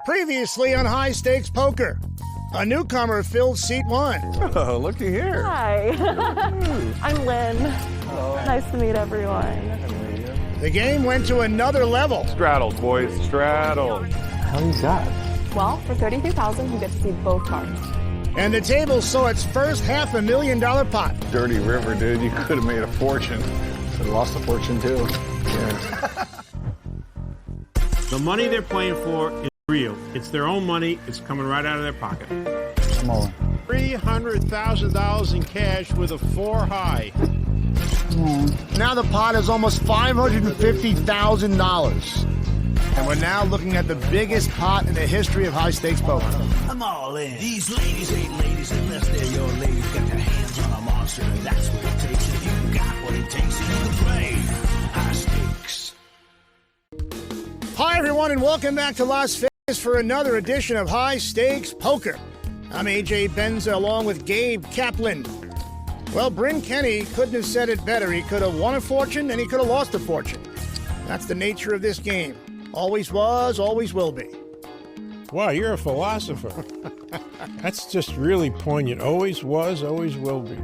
Previously on High Stakes Poker, a newcomer filled seat 1. Oh, looky here. Hi. I'm Lynn. Hello. Nice to meet everyone. The game went to another level. Straddles, boys, straddles. How many got? Well, for $32,000, you get to see both cards. And the table saw its first $500,000 pot. Dirty river, dude. You could have made a fortune. Could have lost a fortune, too. Yeah. The money they're playing for is real. It's their own money. It's coming right out of their pocket. Smaller. $300,000 in cash with a 4 high. Now the pot is almost $550,000. And we're now looking at the biggest pot in the history of high stakes poker. I'm all in. These ladies ain't ladies unless they're your ladies. Got their hands on a monster, and that's what it takes. If you got what it takes, you can play high stakes. Hi, everyone, and welcome back to Las Vegas for another edition of High Stakes Poker. I'm AJ Benza along with Gabe Kaplan. Well, Bryn Kenny couldn't have said it better. He could have won a fortune and he could have lost a fortune. That's the nature of this game. Always was, always will be. Wow, you're a philosopher. That's just really poignant. Always was, always will be.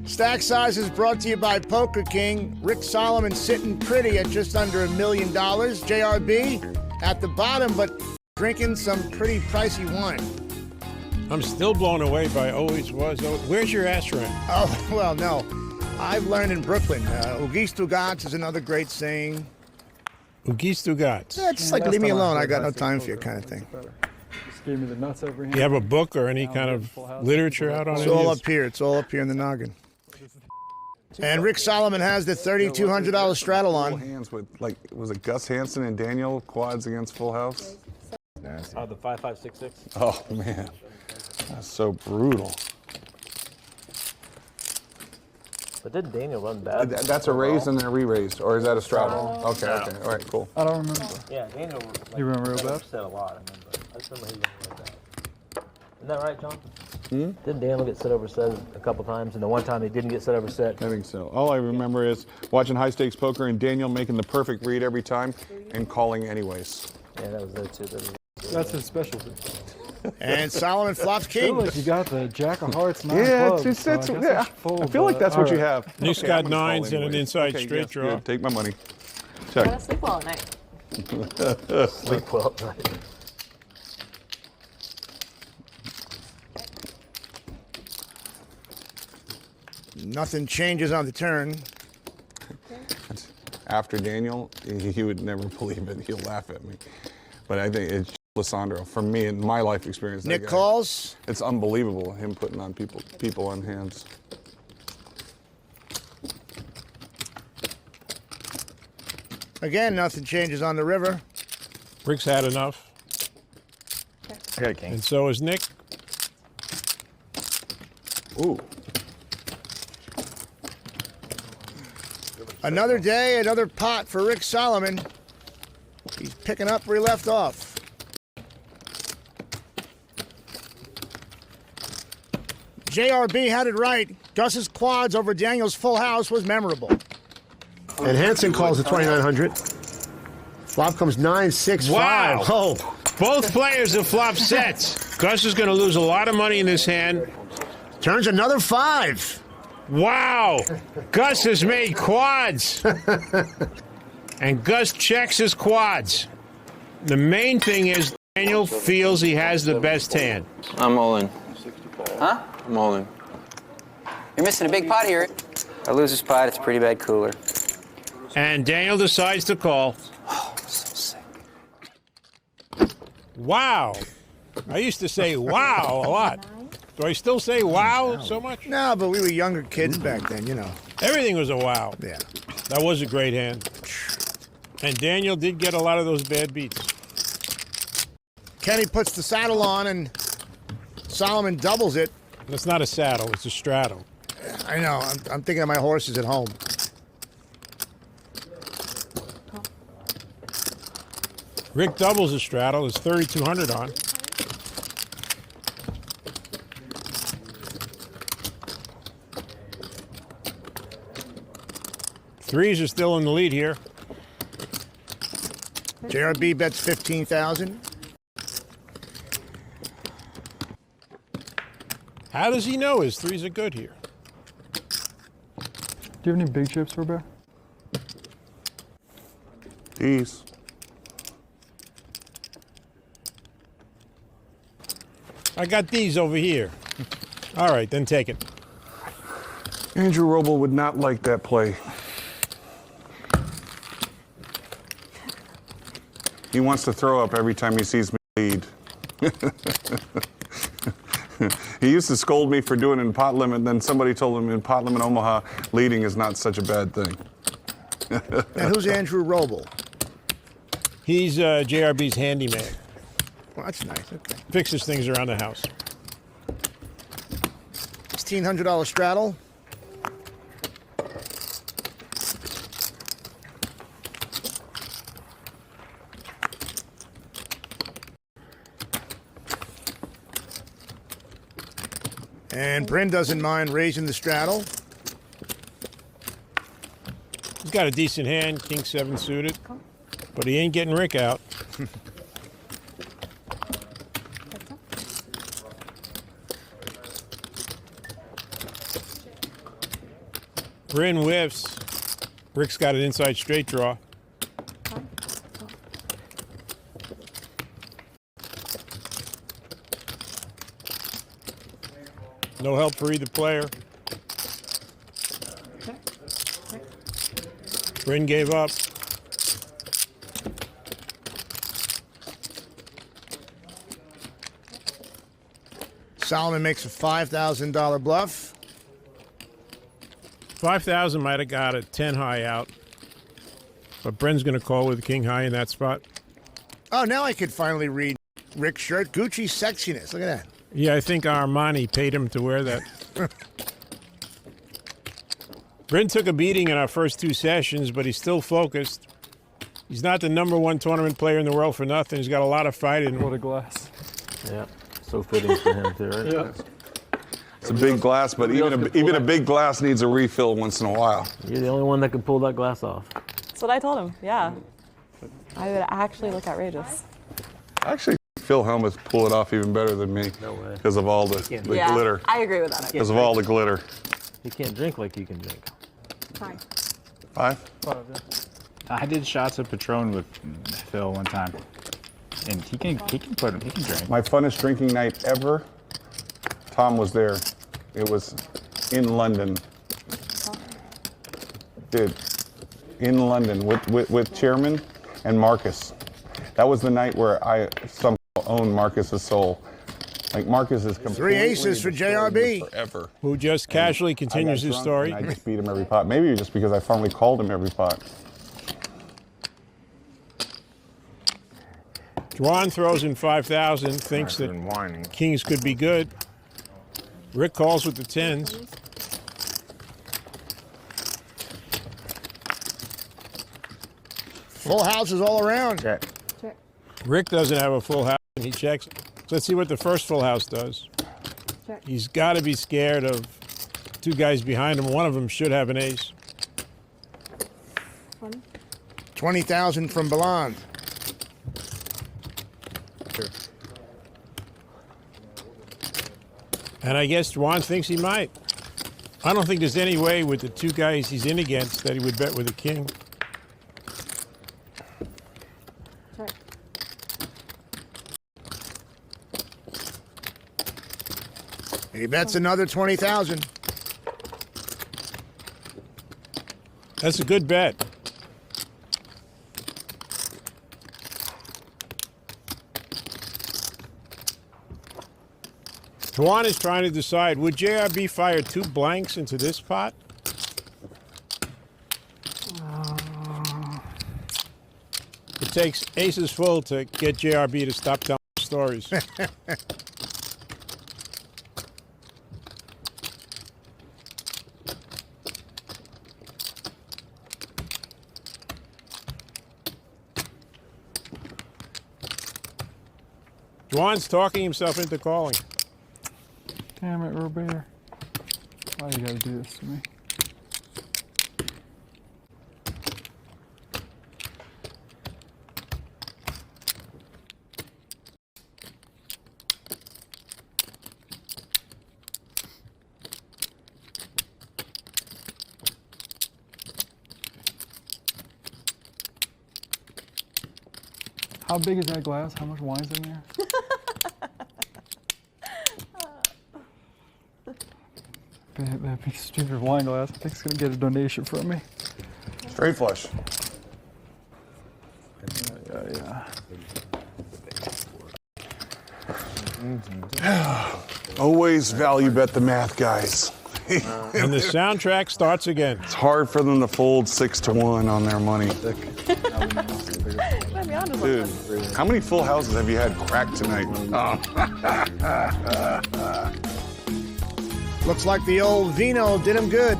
Stack Size is brought to you by Poker King. Rick Solomon sitting pretty at just under $1 million. JRB at the bottom, but drinking some pretty pricey wine. I'm still blown away by always was. Where's your ass rent? Oh, well, no. I've learned in Brooklyn. Ugis Tugats is another great saying. Ugis Tugats. Yeah, just like leave me alone. I got no time for you kind of thing. Just gave me the nuts over here. Do you have a book or any kind of literature out on it? It's all up here. It's all up here in the noggin. And Rick Solomon has the $3,200 straddle Full on. hands with, like, was it Gus Hansen and Daniel quads against Full House? Nasty. The 5566. Oh, man. That's so brutal. But didn't Daniel run bad? That's a raise and then a re-raised, or is that a straddle? Okay, okay. All right, cool. I don't remember. Yeah, Daniel. You remember real got bad? upset a lot. I remember. I just remember he was like that. Isn't that right, John? Didn't Daniel get set over set a couple times, and the one time he didn't get set over set? I think so. All I remember is watching High Stakes Poker and Daniel making the perfect read every time and calling anyways. Yeah, that was there too. That's his specialty. And Solomon flops I feel king. like you got the Jack of Hearts, 9 Yeah, clubs. it's so I guess yeah. should fold, I feel like that's what you alright. have. Nick's Okay, got I'm gonna call nines and an anyways. inside Okay, straight yes, draw. good. Take my money. I Check. gotta sleep well at night. Sleep well, right? Nothing changes on the turn. After Daniel, he would never believe it. He'll laugh at me. But I think it's Lissandro. For me, in my life experience, that Nick guy, calls. it's unbelievable, him putting on people on hands. Again, nothing changes on the river. Rick's had enough, I got a king. and so is Nick. Ooh. Another day, another pot for Rick Solomon. He's picking up where he left off. JRB had it right. Gus's quads over Daniel's full house was memorable. And Hansen calls the 2,900. Flop comes 9-6-5. Wow. Oh, Both players have flopped sets. Gus is going to lose a lot of money in this hand. turns another 5. Wow! Gus has made quads. And Gus checks his quads. The main thing is Daniel feels he has the best hand. I'm all in. Huh? I'm all in. You're missing a big pot here. If I lose this pot, it's a pretty bad cooler. And Daniel decides to call. Oh, so sick. Wow! I used to say wow a lot. Do I still say wow so much? No, but we were younger kids back then, you know. Everything was a wow. Yeah. That was a great hand. And Daniel did get a lot of those bad beats. Kenny puts the saddle on and Solomon doubles it. It's not a saddle, it's a straddle. I know. I'm thinking of my horses at home. Rick doubles a straddle. It's 3,200 on. Threes are still in the lead here. JRB bets 15,000. How does he know his threes are good here? Do you have any big chips for Bear? These. I got these over here. All right, then take it. Andrew Roble would not like that play. He wants to throw up every time he sees me lead. He used to scold me for doing it in pot limit, then somebody told him in pot limit Omaha, leading is not such a bad thing. And who's Andrew Roble? He's JRB's handyman. Well, that's nice. Okay. Fixes things around the house. $1,600 straddle. And Bryn doesn't mind raising the straddle. He's got a decent hand, king 7 suited, but he ain't getting Rick out. Bryn whiffs. Rick's got an inside straight draw. No help for either player. Bryn gave up. Solomon makes a $5,000 bluff. 5,000 might have got a 10 high out, but Bryn's going to call with the king high in that spot. Oh, now I could finally read Rick's shirt. Gucci sexiness. Look at that. Yeah, I think Armani paid him to wear that. Bryn took a beating in our first 2 sessions, but he's still focused. He's not the #1 tournament player in the world for nothing. He's got a lot of fight in him. What a glass. Yeah, so fitting for him too, right? Yeah. It's a big glass, but even a big glass needs a refill once in a while. You're the only one that can pull that glass off. That's what I told him. Yeah. I would actually look outrageous. Actually, Phil Hellmuth pull it off even better than me. No way. Because of all the Yeah, glitter. I agree with that. Because of all the glitter. You can't drink like you can drink. Fine. 5? I did shots of Patron with Phil one time, and he can drink. My funnest drinking night ever. Tom was there. It was in London. Dude, in London with Chairman and Marcus. That was the night where I somehow owned Marcus's soul. Like Marcus is completely 3 aces for JRB. forever. Who just casually continues his story. I just beat him every pot. Maybe just because I finally called him every pot. Juan throws in 5,000, thinks that kings could be good. Rick calls with the 10s. Full houses all around. Check. Rick doesn't have a full house, and he checks. So let's see what the first full house does. Check. He's got to be scared of 2 guys behind him. One of them should have an ace. 20,000 from Belland. And I guess Juan thinks he might. I don't think there's any way with the 2 guys he's in against that he would bet with a king. Check. He bets another 20,000. That's a good bet. Juan is trying to decide, would JRB fire 2 blanks into this pot? It takes aces full to get JRB to stop telling stories. Juan's talking himself into calling. Damn it, Robert. Why you gotta do this to me? How big is that glass? How much wine's in there? That big stupid wine glass. I think it's gonna get a donation from me. Straight flush. Yeah. Always value bet the math, guys. And the soundtrack starts again. It's hard for them to fold 6-1 on their money. Dude, how many full houses have you had cracked tonight? Looks like the old vino did him good.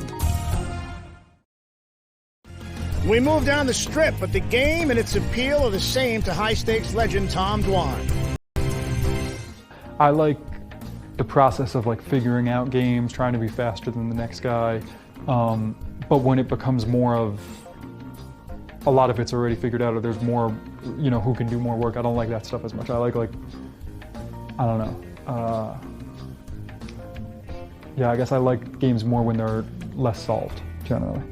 We move down the strip, but the game and its appeal are the same to high-stakes legend Tom Dwan. I like the process of like figuring out games, trying to be faster than the next guy. But when it becomes more of a lot of it's already figured out, or there's more, you know, who can do more work, I don't like that stuff as much. I like I don't know. Yeah, I guess I like games more when they're less solved, generally.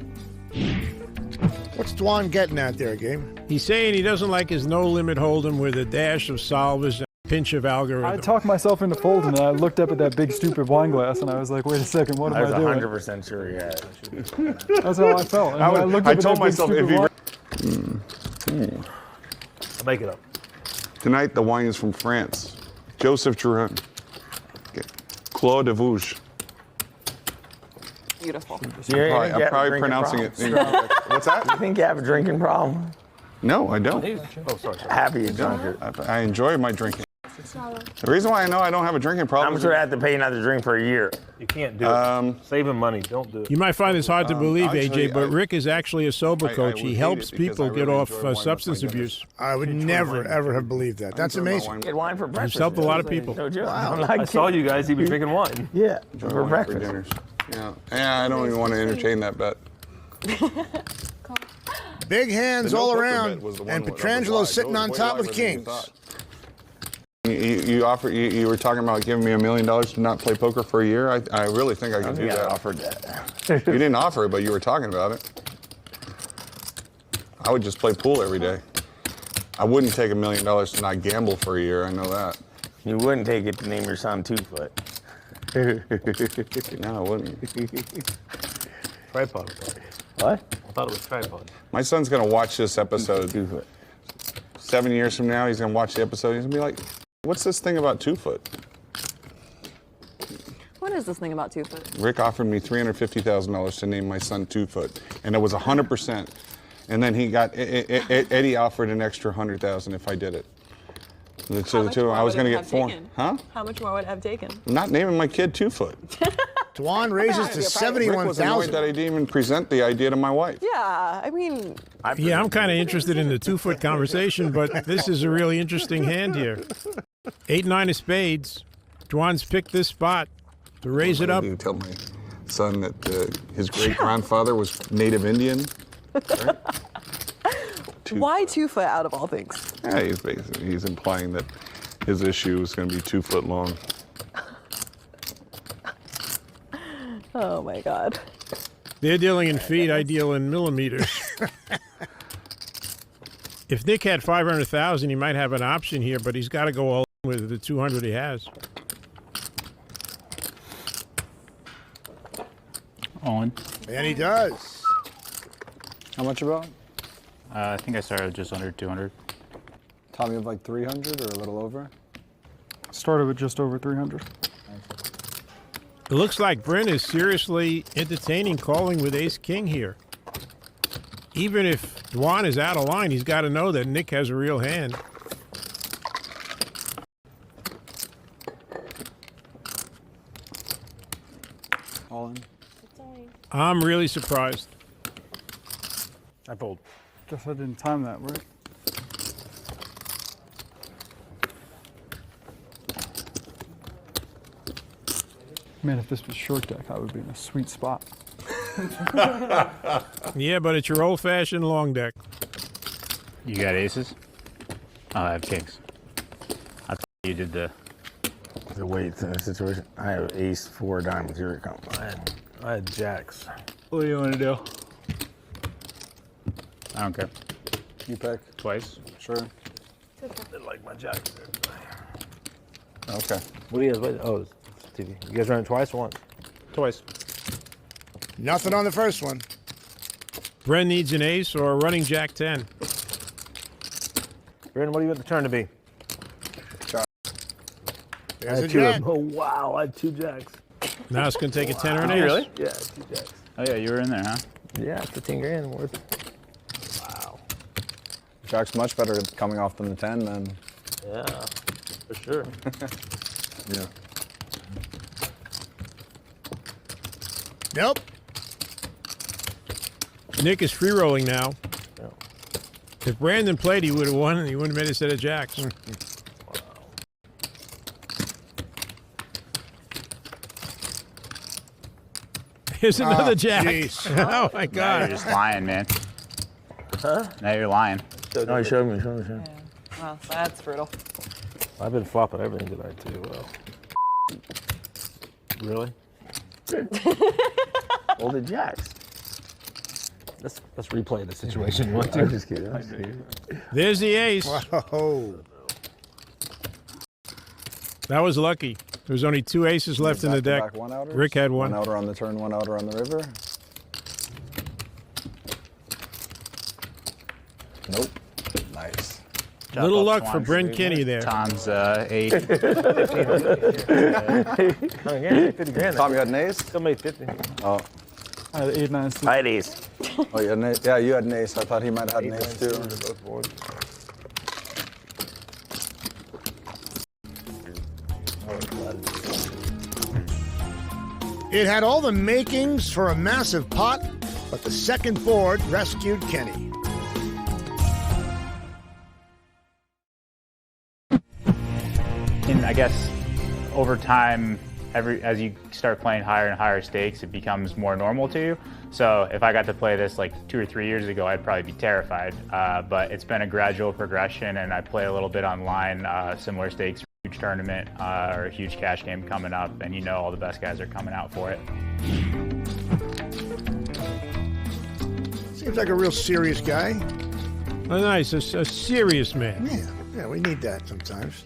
What's Dwan getting at there, Gabe? He's saying he doesn't like his no-limit hold'em with a dash of solvers and a pinch of algorithm. I talked myself into folding, and I looked up at that big stupid wine glass, and I was like, wait a second, what am I doing? I was 100% sure he had. That's how I felt. And I looked up I told myself if he... I'll make it up. Tonight, the wine is from France. Joseph Duran. Claude de Vouge. Beautiful. I'm probably pronouncing it. What's that? You think you have a drinking problem? No, I don't. Oh, sorry. Happy you drunk it. I enjoy my drinking. The reason why I know I don't have a drinking problem I'm sure I have to pay another drink for a year. You can't do it. Saving money, don't do it. You might find this hard to believe, actually, AJ, but Rick is actually a sober coach. He helps people get off substance like abuse. I would never, ever have believed that. That's amazing. Get wine for breakfast. He's helped a lot of people. No joke. Wow. I saw you guys even drinking wine. Yeah, Enjoy for wine breakfast. for dinners. Yeah, I don't even want to entertain that bet. Big hands The no all poker around, bet was the one and that was Petrangelo's live. sitting It was on way top liver with than you kings. thought. You were talking about giving me $1 million to not play poker for a year. I really think I could do that. I offered that. You didn't offer it, but you were talking about it. I would just play pool every day. I wouldn't take $1 million to not gamble for a year. I know that. You wouldn't take it to name your son 2-foot. No, I wouldn't. Tripod. What? I thought it was tripod. My son's gonna watch this episode. 2-foot. 7 years from now, he's gonna watch the episode. He's gonna be like, "What's this thing about 2-foot?" What is this thing about 2-foot? Rick offered me $350,000 to name my son 2-foot, and it was 100%. And then he got Eddie offered an extra $100,000 if I did it. So the two, I was going to get $4. Huh? How much more would it have taken? I'm not naming my kid 2-foot. Dwan raises to Rick was annoyed 71,000. that I didn't even present the idea to my wife. Yeah, I mean, Yeah, I'm kind of interested in the 2-foot conversation, but this is a really interesting hand here. 8-9 of spades. Dwan's picked this spot to raise it up. You tell my son that his great-grandfather was native Indian. Right? why 2-foot out of all things? Yeah, he's implying that his issue is going to be 2 foot long. Oh my God. They're dealing in feet, I deal in millimeters. If Nick had 500,000, he might have an option here, but he's got to go all in with the 200 he has. All in. And he does. How much about? I think I started just under 200. Tommy, have like 300 or a little over? Started with just over 300. It looks like Bryn is seriously entertaining calling with ace-king here. Even if Dwan is out of line, he's got to know that Nick has a real hand. All in. I'm really surprised. I fold. Guess I didn't time that, right? Man, if this was short deck, I would be in a sweet spot. Yeah, but it's your old-fashioned long deck. You got aces? Oh, I have kings. I thought you did the weight situation. I have ace, 4 diamonds. Here it comes. I had jacks. What do you want to do? I don't care. You pick. Twice? Sure. like my jack. Okay. What do you guys wait? Oh, it's TV. You guys run it twice or once? Twice. Nothing on the first one. Bren needs an ace or a running jack 10. Bren, what do you want the turn to be? There's a two jack. Oh, wow. I had two jacks. Now it's going to take a 10 or an Wow. ace. Really? Yeah, two jacks. Oh yeah, you were in there, huh? Yeah, 15 grand worth. Wow. Jack's much better coming off than the 10, then. Yeah, for sure. Yeah. Nope. Nick is free rolling now. Yeah. If Brandon played, he would have won, and he wouldn't have made a set of jacks. Here's another jack. Oh my Now God! you're just lying, man. Huh? Now you're lying. No, he showed me. Showed me. Wow, that's brutal. I've been flopping everything tonight too. Really? Well, the jacks. Let's replay the situation. You want to? I'm just kidding. I'm just kidding. There's the ace. Whoa. That was lucky. There was only 2 aces left in the deck. Back-to-back one-outers? Rick had one. 1-outer on the turn, 1-outer on the river. Nope. Nice. Little luck for Brent Kinney there. Tom's 8. 50 grand. Tom, you had an ace? Still made 50. Oh. I had 8, 9, 6. I had ace. Oh, you had an ace. Yeah, you had an ace. I thought he might have had an ace too. It had all the makings for a massive pot, but the second board rescued Kenny. And I guess over time, as you start playing higher and higher stakes, it becomes more normal to you. So if I got to play this like 2 or 3 years ago, I'd probably be terrified. But it's been a gradual progression, and I play a little bit online, similar stakes, huge tournament or a huge cash game coming up, and you know all the best guys are coming out for it. Seems like a real serious guy. Oh, nice, a serious man. Yeah, we need that sometimes.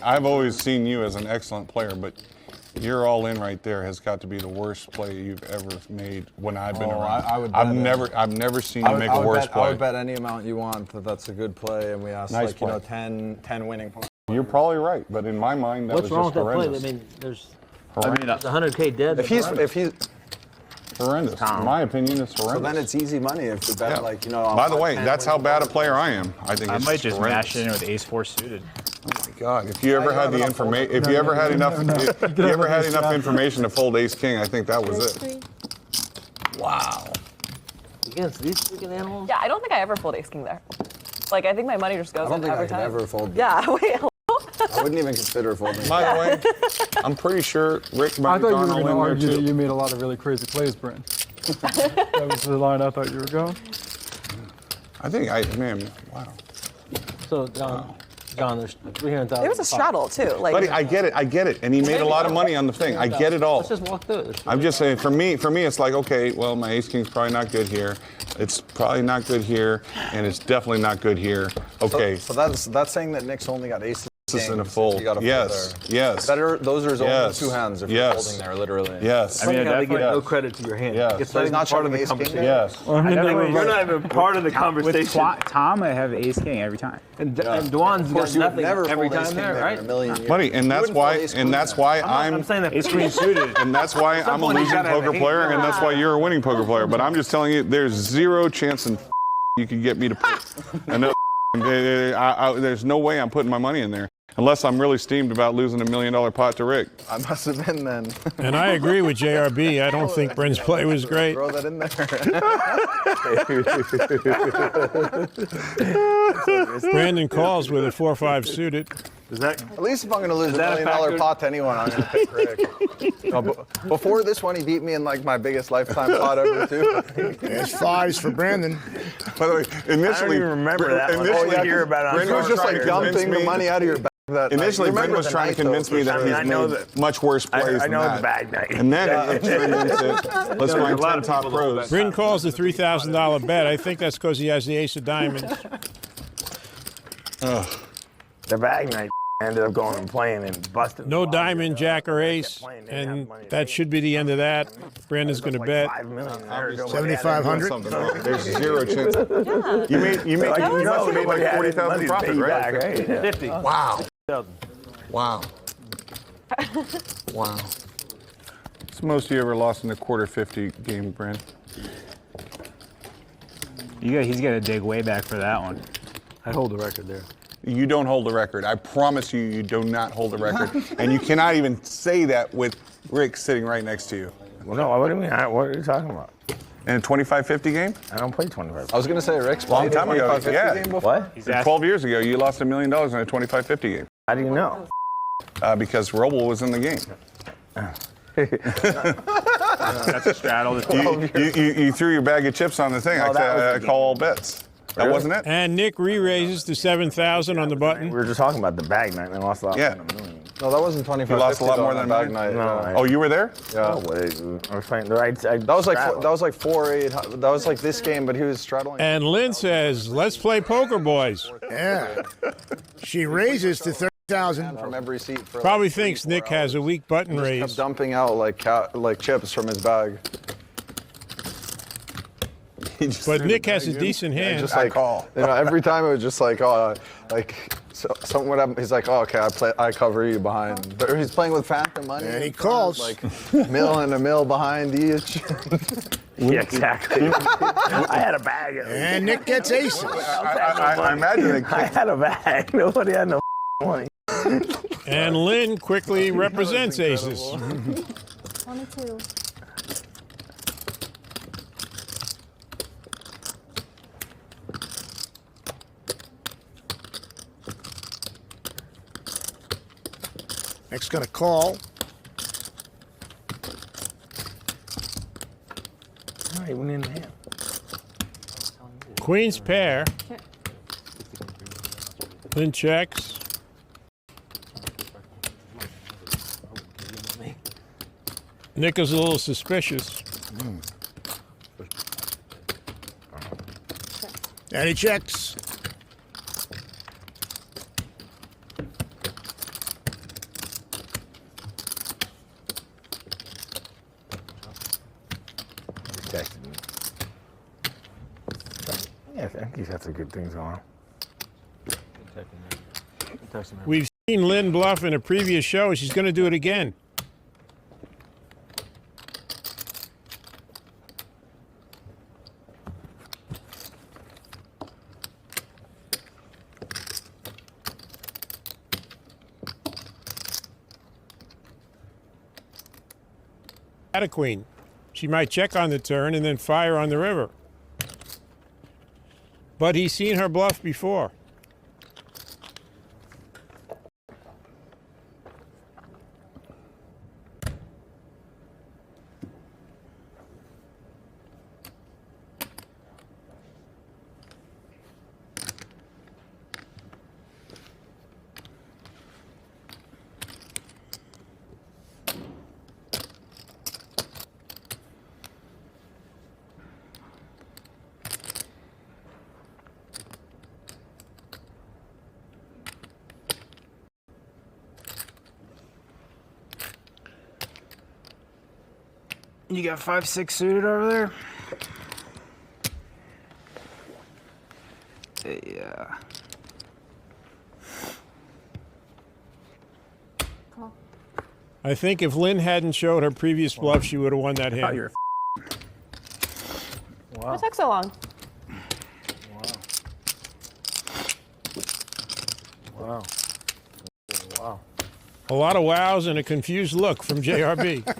I've always seen you as an excellent player, but your all-in right there has got to be the worst play you've ever made when I've been around. I would I've bet never seen you make a worse play. I would bet any amount you want that that's a good play, and we asked Nice like play. 10 winning points. You're probably right, but in my mind, that What's was wrong just with that play? horrendous. I mean, there's Horrendous. 100K dead. If he's Horrendous. In my opinion, it's horrendous. So then it's easy money if you bet like By the way, that's how bad a player I am. I think I it's might just horrendous. mash it in with ace-4 suited. Oh my God! If you ever had the information, if you ever had enough, if you ever had enough information to fold ace king, I think that was it. Wow. Against these freaking animals? Yeah, I don't think I ever fold ace king there. Like, I think my money just goes I don't in think every I could time. ever fold. Yeah, wait. I wouldn't even consider folding. By the way, I'm pretty sure Rick might I have thought you gone were all going to in there argue that too. you made a lot of really crazy plays, Brent. That was the line I thought you were going. I think wow. So, John, there's 300,000. It was a straddle, too. Like, Buddy, I get it, and he made a lot of money on the thing. I get it all. Let's just walk through it. I'm just saying, for me, it's like, okay, well, my ace king's probably not good here. It's probably not good here, and it's definitely not good here. Okay. So that's saying that Nick's only got aces. This is in a fold. You got a Yes. fold Yes. there. Those are his only Yes. 2 hands if Yes. you're holding there, literally. Yes. I mean, I they give definitely- no credit to your hand. Yes. It's So he's not part of showing the ace king conversation. there? Yes. You're not even part of the conversation. With Tom, I have ace-king every time. And Dwan's Of course, got you would nothing never every fold ace time king there, there right? in a million years. Buddy, and You that's wouldn't why, fold ace and queen that's there. why I'm saying that Ace-queen suited. and that's why I'm a point, you losing gotta have poker a player, hate. and that's why you're a winning poker player. But I'm just telling you, there's zero chance in you can get me to put another. There's no way I'm putting my money in there unless I'm really steamed about losing $1 million pot to Rick. I must have been then. And I agree with JRB. I don't think Brent's play was great. Throw that in there. Brandon calls with a 4-5 suited. At least if I'm going to lose $1 that a million factor? pot to anyone, I'm going to pick Rick. No, before this one, he beat me in like my biggest lifetime pot ever too. There's 5s for Brandon. By the way, initially, even remember that one. Initially, All you hear about it on Brandon was just like dumping the money out of your bag. That Initially, night. Brent was trying to convince me that he's made much worse plays than that. bag night. And then it turned into, let's find 10 top pros. Brent calls the $3,000 bet. I think that's because he has the ace of diamonds. The bag night ended up going and playing and busting. No diamond, jack, or ace, and that should be the end of that. Brandon's going to bet. 7,500. There's zero chance. You made like 40,000 profit, right? 50. Wow. Wow. Wow. It's the most you ever lost in a quarter 50 game, Brand. He's got to dig way back for that one. I hold the record there. You don't hold the record. I promise you, you do not hold the record. And you cannot even say that with Rick sitting right next to you. Well, no, what do you mean? What are you talking about? In a 25-50 game? I don't play 25. I was gonna say Rick's Long time ago. 25-50 Yeah. game before. What? 12 years ago, you lost $1 million in a 25-50 game. How do you know? Because Roble was in the game. That's a straddle. You threw your bag of chips on the thing. I call all bets. That wasn't it? And Nick re-raises to 7,000 on the button. We were just talking about the bag night and I lost a lot more than $1 million. No, that wasn't 25. You lost a lot more than bag $1 night. No, Oh, you were there? Yeah. No way. I was playing the right side. That was like 4-8. That was like this game, but he was straddling. And Lynn says, "Let's play poker, boys." Yeah. She raises to 30,000 from every seat. For Probably like 3, thinks 4 Nick hours. has a weak button He just raise. kept dumping out like chips from his bag. But Nick has a decent hand. Just like every time it was just like something would happen. He's like, oh, okay, I cover you behind. But he's playing with phantom money. And he calls. Like $1 and $1 million behind each. Yeah, exactly. I had a bag. And Nick gets aces. I imagine I had a bag. Nobody had no money. And Lynn quickly represents aces. 22. Nick's going to call. Not even in hand. Queen's pair. Lynn checks. Nick is a little suspicious. And he checks. Yeah, I think he's got some good things on. We've seen Lynn bluff in a previous show. She's going to do it again. At a queen. She might check on the turn and then fire on the river. But he's seen her bluff before. You got 5-6 suited over there? Yeah. I think if Lynn hadn't showed her previous bluff, she would have won that hand. Wow. What took so long? Wow. Wow. A lot of wows and a confused look from JRB.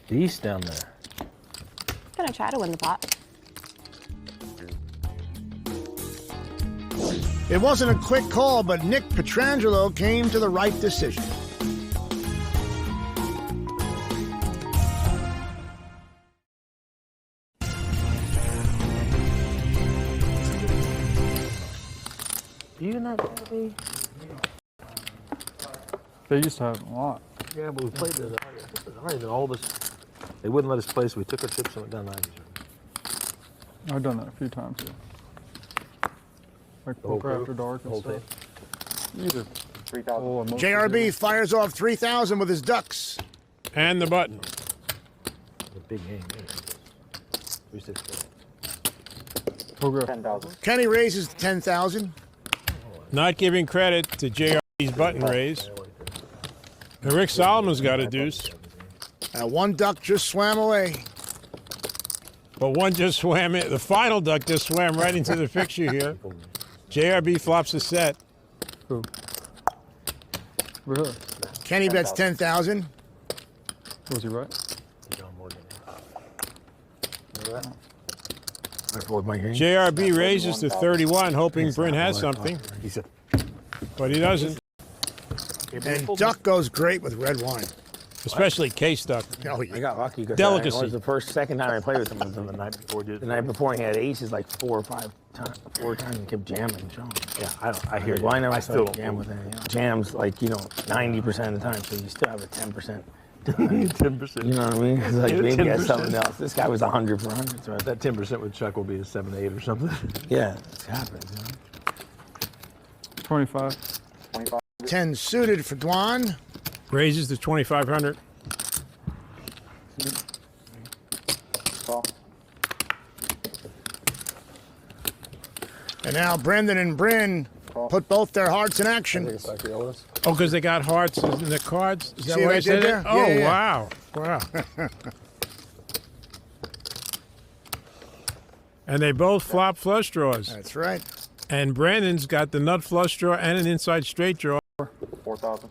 Beast down there. Gonna try to win the pot. It wasn't a quick call, but Nick Petrangelo came to the right decision. You not be? They used to have a lot. Yeah, but we played this. I don't even all this. They wouldn't let us play, so we took our chips and went down 90s. I've done that a few times. Yeah. Like poker after dark and stuff. Either. 3,000. JRB fires off 3,000 with his ducks. And the button. A big game. 360. Poker. 10,000. Kenny raises to 10,000. Not giving credit to JRB's button raise. And Rick Solomon's got a deuce. One duck just swam away. But one just swam in. The final duck just swam right into the fixture here. JRB flops a set. Who? Really? Kenny bets 10,000. Was he right? JRB raises to 31, hoping Bryn has something. But he doesn't. And duck goes great with red wine. Especially case duck. Oh, yeah. I got lucky because Delicacy. it was the second time I played with him was the night before. The night before he had aces like 4 or 5 times, 4 times and kept jamming. Yeah, I hear you. Well, I never still jam with him. Jams like 90% of the time, so you still have a 10%. 10%. You know what I mean? It's like maybe that's something else. This guy was 100 for 100. So That 10% with Chuck will be a 7-8 or something. yeah, it happens. 25. 10 suited for Dwan. Raises to 2,500. And now Brendan and Bryn put both their hearts in action. Oh, because they got hearts in the cards? Is that See what what I I said did there? Oh, Yeah, yeah. wow. Wow. And they both flop flush draws. That's right. And Brandon's got the nut flush draw and an inside straight draw. 4,000.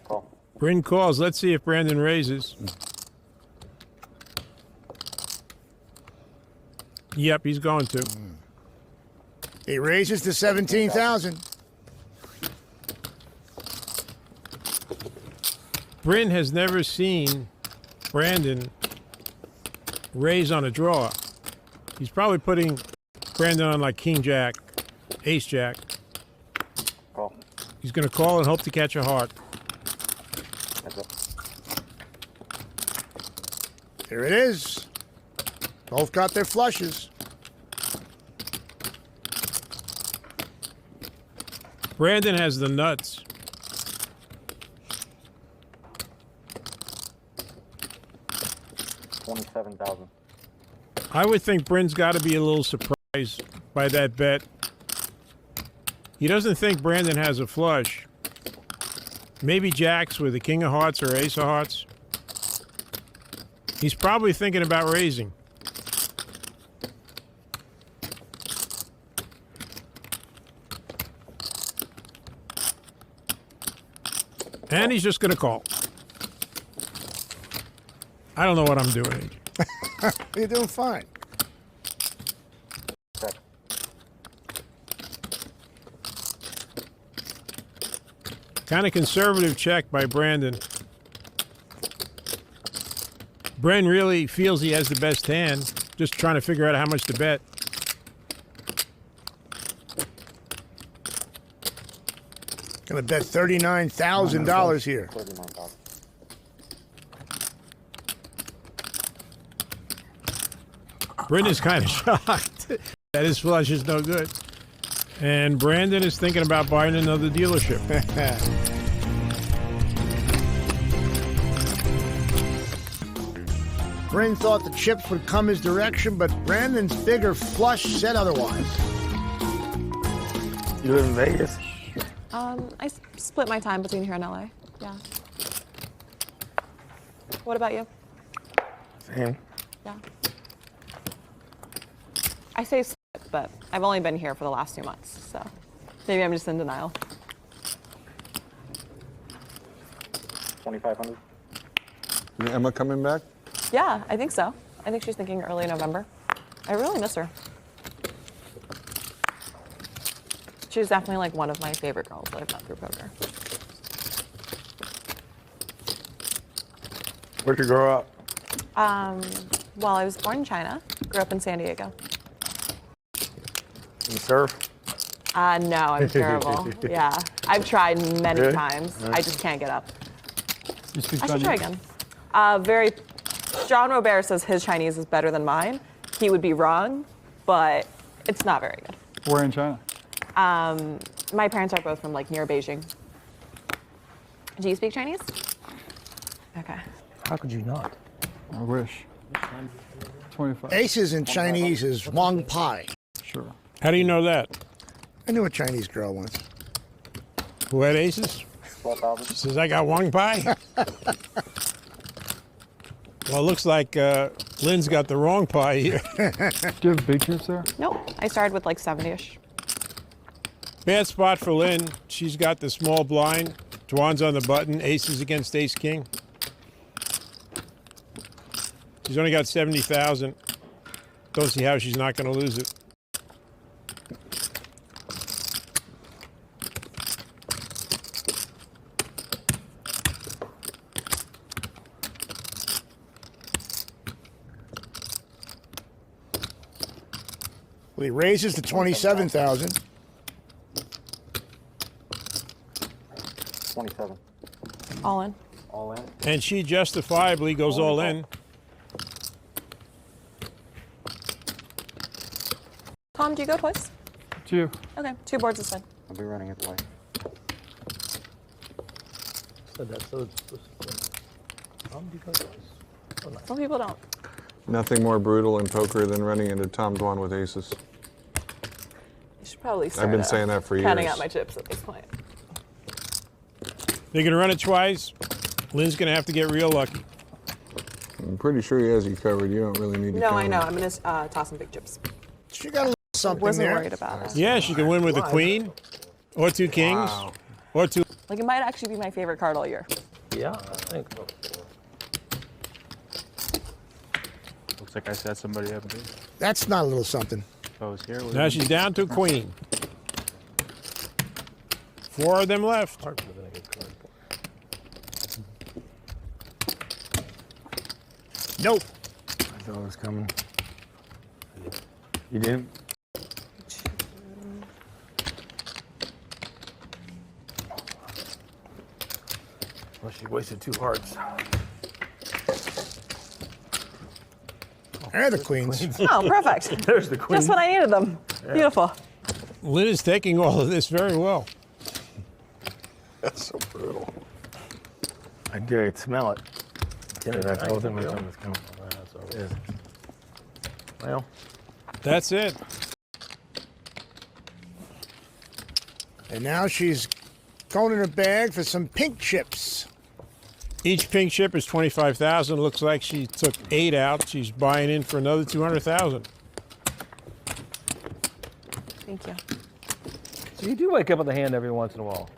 Call. Bryn calls. Let's see if Brandon raises. Yep, he's going to. He raises to 17,000. Bryn has never seen Brandon raise on a draw. He's probably putting Brandon on like King Jack, Ace Jack. Call. He's going to call and hope to catch a heart. That's it. Here it is. Both got their flushes. Brandon has the nuts. $27,000. I would think Bryn's got to be a little surprised by that bet. He doesn't think Brandon has a flush. Maybe jacks with the king of hearts or ace of hearts. He's probably thinking about raising. And he's just going to call. I don't know what I'm doing. You're doing fine. Check. Kind of conservative check by Brandon. Bren really feels he has the best hand. Just trying to figure out how much to bet. Gonna bet $39,000 here. 39,000. Bren is kind of shocked that his flush is no good. And Brandon is thinking about buying another dealership. Bryn thought the chips would come his direction, but Brandon's bigger flush said otherwise. You live in Vegas? I split my time between here and LA. Yeah. What about you? Same. Yeah. I say split, but I've only been here for the last 2 months, so maybe I'm just in denial. 2,500. Emma coming back? Yeah, I think so. I think she's thinking early November. I really miss her. She's definitely like one of my favorite girls that I've met through poker. Where'd you grow up? Well, I was born in China, grew up in San Diego. You surf? No, I'm terrible. Yeah, I've tried many Really? times. I just can't get up. You speak I should Chinese? try again. Very John Robert says his Chinese is better than mine. He would be wrong, but it's not very good. Where in China? My parents are both from like near Beijing. Do you speak Chinese? Okay. How could you not? I wish. 25. Aces in Chinese is Wang Pai. Sure. How do you know that? I knew a Chinese girl once. Who had aces? 12,000. Says I got Wang Pai. Well, it looks like Lynn's got the wrong pie here. Do you have big chips there? Nope. I started with like 70-ish. Bad spot for Lynn. She's got the small blind. Dwan's on the button. Aces against ace king. She's only got 70,000. Don't see how she's not going to lose it. Well, he raises to 27,000. 27. All in. All in. And she justifiably goes all in. Tom, do you go twice? Two. Okay, 2 boards is fine. I'll be running it twice. Said that, so it's Some people don't. Nothing more brutal in poker than running into Tom Dwan with aces. You should probably start I've been saying that for counting years. out my chips at this point. They're going to run it twice. Lynn's going to have to get real lucky. I'm pretty sure he has you covered. You don't really need to No, count I know. him. I'm going to toss some big chips. She got a little something Wasn't there. worried about it. Yeah, she can win with a queen or 2 kings or 2. Like, it might actually be my favorite card all year. Yeah, I think so. Looks like I set somebody up. That's not a little something. If I was here, Now she's down to a queen. 4 of them left. Nope. I thought it was coming. You didn't? Well, she wasted 2 hearts. There are the queens. Oh, perfect. There's the queen. Just when I needed them. Beautiful. Lynn is taking all of this very well. That's so brutal. I did smell it. I told him it was coming. That's all it is. Well, That's it. And now she's going in her bag for some pink chips. Each pink chip is 25,000. Looks like she took 8 out. She's buying in for another 200,000. Thank you. so you do wake up with a hand every once in a while.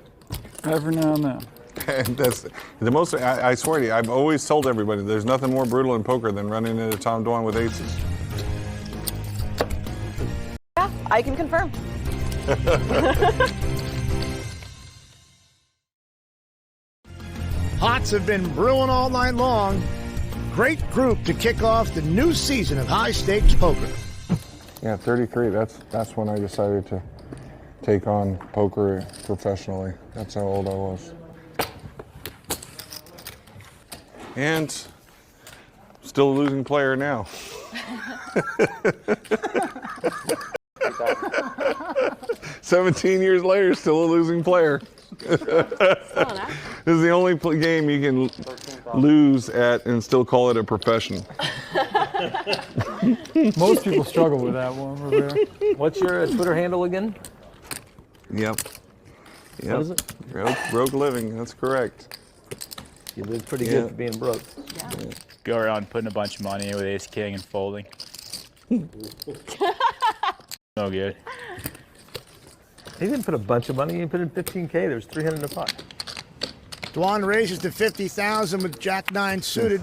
Every now and then. And that's the most. I swear to you, I've always told everybody there's nothing more brutal in poker than running into Tom Dwan with aces. Yeah, I can confirm. Pots have been brewing all night long. Great group to kick off the new season of high stakes poker. Yeah, 33. That's when I decided to take on poker professionally. That's how old I was. And still a losing player now. 17 years later, still a losing player. This is the only game you can lose at and still call it a profession. Most people struggle with that one, Rivera. What's your Twitter handle again? Yep. What is it? Broke living, that's correct. You live pretty good for being broke. Yeah. Go around putting a bunch of money in with ace king and folding. No good. He didn't put a bunch of money. He put in 15K. There's 300 in the pot. Dwan raises to 50,000 with Jack 9 suited.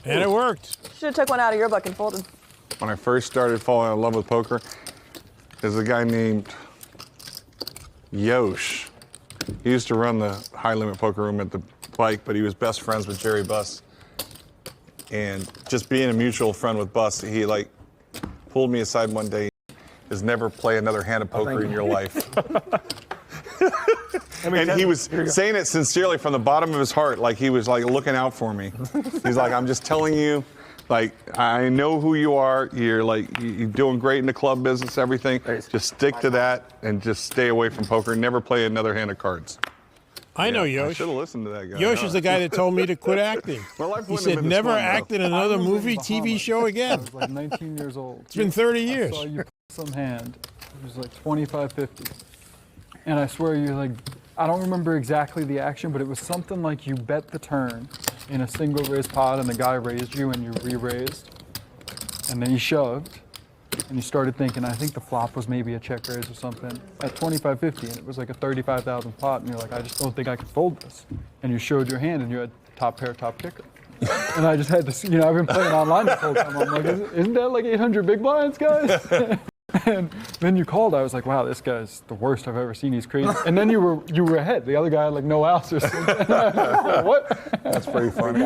And it worked. Should have took one out of your book and folded. When I first started falling in love with poker, there's a guy named Yosh. He used to run the high limit poker room at the Pike, but he was best friends with Jerry Buss. And just being a mutual friend with Buss, he like pulled me aside one day. Is never play another hand of poker in your life. And he was saying it sincerely from the bottom of his heart, like he was like looking out for me. He's like, I'm just telling you, like, I know who you are. You're doing great in the club business, everything. Just stick to that and just stay away from poker. Never play another hand of cards. I know Yosh. I should have listened to that guy. Yosh is the guy that told me to quit acting. My life He wouldn't have said, been this never fun, act though. in another movie, TV show I again. was like 19 years old. It's been 30 years. I saw you play some hand. It was like 25-50. And I swear you like, I don't remember exactly the action, but it was something like you bet the turn in a single raise pot and the guy raised you and you re-raised. And then you shoved and you started thinking, I think the flop was maybe a check raise or something at 25-50 and it was like a 35,000 pot and you're like, I just don't think I can fold this. And you showed your hand and you had top pair, top kicker. And I just had to, you know, I've been playing online this whole time. I'm like, isn't that like 800 big blinds, guys? And then you called. I was like, wow, this guy's the worst I've ever seen. He's crazy. And then you were ahead. The other guy had like no outs or something. What? That's pretty funny.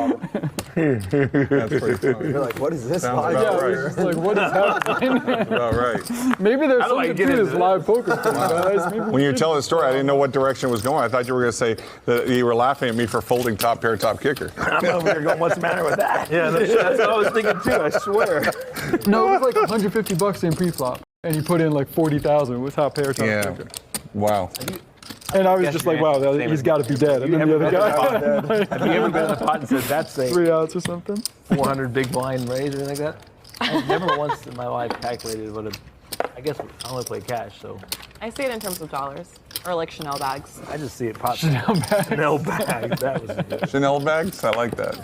That's pretty funny. You're like, what is this? Sounds live? about Yeah, right. it was just like, what is happening? That's about right. Maybe there's How do I something get to into this live poker thing, guys. Maybe When you were telling the story, I didn't know what direction it was going. I thought you were going to say that you were laughing at me for folding top pair, top kicker. I'm over here going, what's the matter with that? Yeah, that's what I was thinking too, I swear. No, it was like $150 in pre-flop. And you put in like 40,000 with top pair, top kicker. Wow. And I was just like, wow, he's got to be dead. And then the other guy, Have you ever been in the pot and said, that's a 3 outs or something? 400 big blind raise or anything like that? I've never once in my life calculated what I guess I only play cash, so I see it in terms of dollars or like Chanel bags. I just see it pot. Chanel bags. Chanel bags. That was good. Chanel bags? I like that.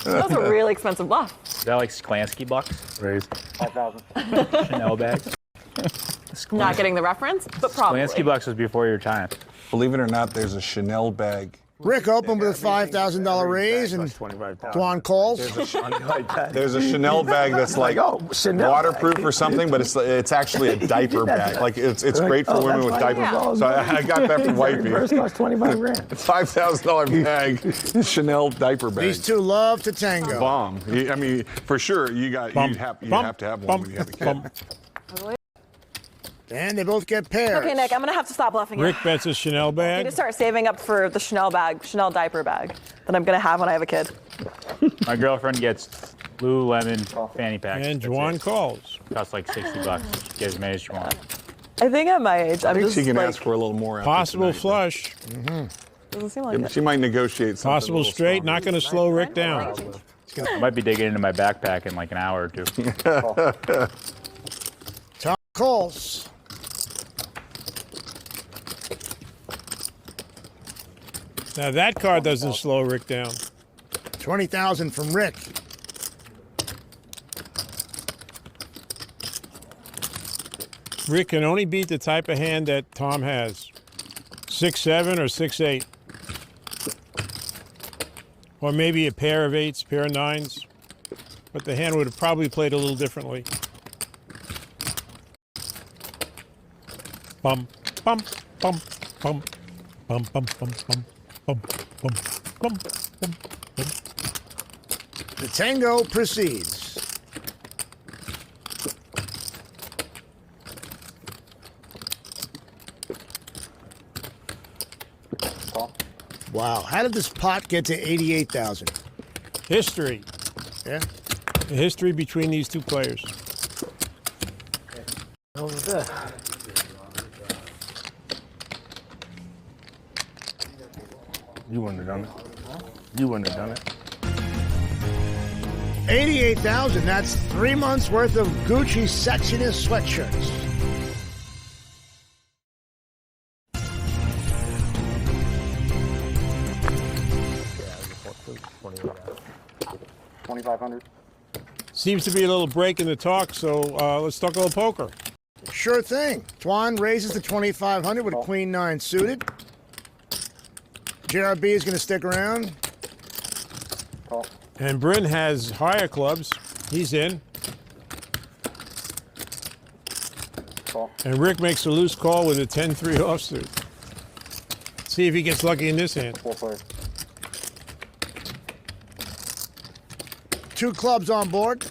That was a really expensive bluff. Is that like Sklansky bucks? Raise. 5,000. Chanel bags? Not getting the reference, but probably. Sklansky bucks was before your time. Believe it or not, there's a Chanel bag. Rick opened with a $5,000 raise and Dwan calls. There's a Chanel bag that's like Chanel waterproof or something, but it's actually a diaper bag. Like it's great for women with diapers. Yeah. So I got that from Wifey. First cost 25 grand. $5,000 bag, Chanel diper bag. These two love to tango. Bomb. I mean, for sure, you have to have one when you have a kid. And they both get pairs. Okay, Nick, I'm gonna have to stop bluffing. Rick bets a Chanel I need bag. to start saving up for the Chanel bag, Chanel diaper bag that I'm gonna have when I have a kid. My girlfriend gets Lululemon fanny packs. And That's Juan it. calls. Costs like $60. Get as many as you want. I think at my age, I I'm think just she can like, ask for a little more. after Possible tonight. flush. doesn't seem like Yeah, but it. she might negotiate something. Possible a little straight. stronger. Not going to slow Rick down. I might be digging into my backpack in like an hour or two. Tom calls. Now that card doesn't slow Rick down. 20,000 from Rick. Rick can only beat the type of hand that Tom has. 6-7 or 6-8. Or maybe a pair of eights, pair of nines. But the hand would have probably played a little differently. Bum, bum, bum, bum, bum, bum, bum, bum, bum, bum, bum, bum, bum. The tango proceeds. Wow, how did this pot get to 88,000? History. Yeah. The history between these two players. What was that? You wouldn't have done it. You wouldn't have done it. 88,000, that's 3 months worth of Gucci sexiness sweatshirts. $2,500. Seems to be a little break in the talk, so let's talk a little poker. Sure thing. Dwan raises to 2,500 with a queen nine suited. JRB is going to stick around. And Bryn has higher clubs. He's in. And Rick makes a loose call with a 10-3 offsuit. See if he gets lucky in this hand. 2 clubs on board.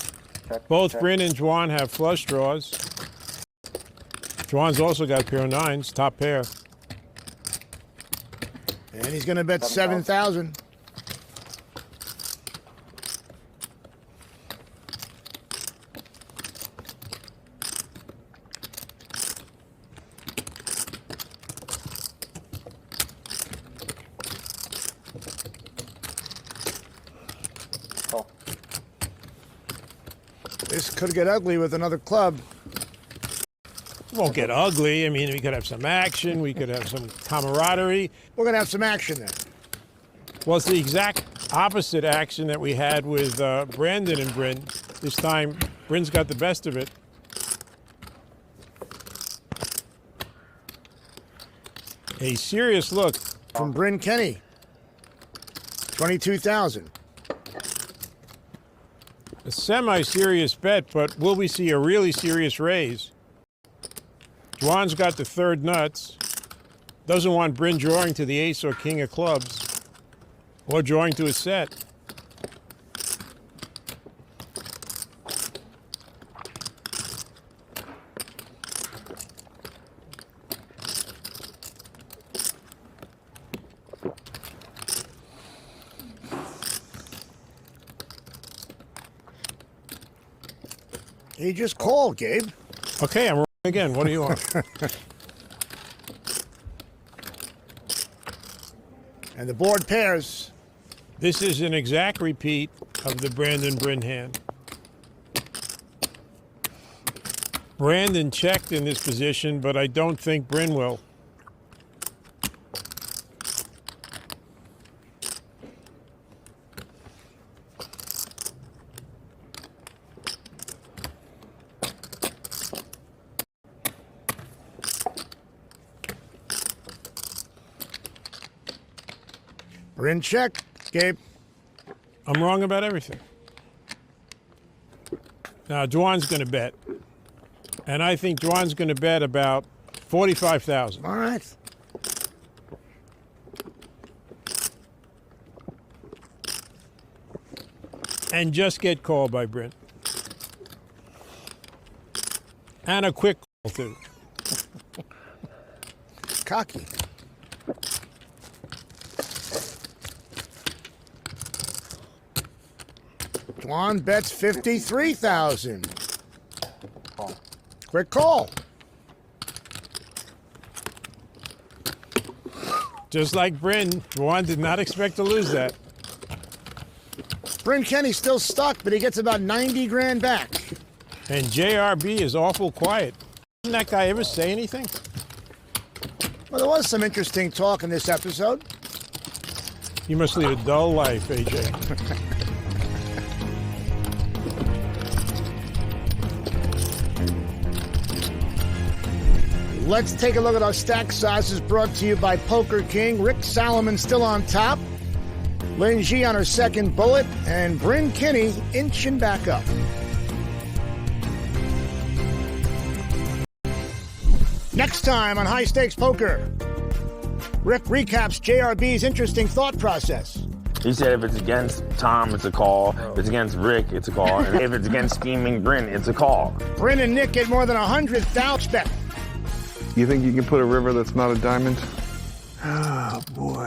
Both Bryn and Juan have flush draws. Juan's also got pair of nines, top pair. And he's going to bet 7,000. This could get ugly with another club. It won't get ugly. I mean, we could have some action. We could have some camaraderie. We're going to have some action then. Well, it's the exact opposite action that we had with Brandon and Bryn. This time, Bryn's got the best of it. A serious look. From Bryn Kenny. 22,000. A semi-serious bet, but will we see a really serious raise? Juan's got the third nuts. Doesn't want Bryn drawing to the ace or king of clubs. Or drawing to a set. He just called, Gabe. Okay, I'm wrong again. What do you want? And the board pairs. This is an exact repeat of the Brandon Bryn hand. Brandon checked in this position, but I don't think Bryn will. Bryn check, Gabe. I'm wrong about everything. Now, Juan's going to bet. And I think Juan's going to bet about 45,000. All right. And just get called by Bryn. And a quick call, too. Cocky. Juan bets 53,000. Quick call. Just like Bryn, Juan did not expect to lose that. Bryn Kenny's still stuck, but he gets about 90 grand back. And JRB is awful quiet. Didn't that guy ever say anything? Well, there was some interesting talk in this episode. You must lead a dull life, AJ. Let's take a look at our stack sizes brought to you by Poker King. Rick Salomon still on top. Lin Ji on her second bullet. And Bryn Kenny inching back up. Next time on High Stakes Poker, Rick recaps JRB's interesting thought process. He said if it's against Tom, it's a call. If it's against Rick, it's a call. And if it's against scheming Bryn, it's a call. Bryn and Nick get more than 100,000 bet. You think you can put a river that's not a diamond? Oh, boy.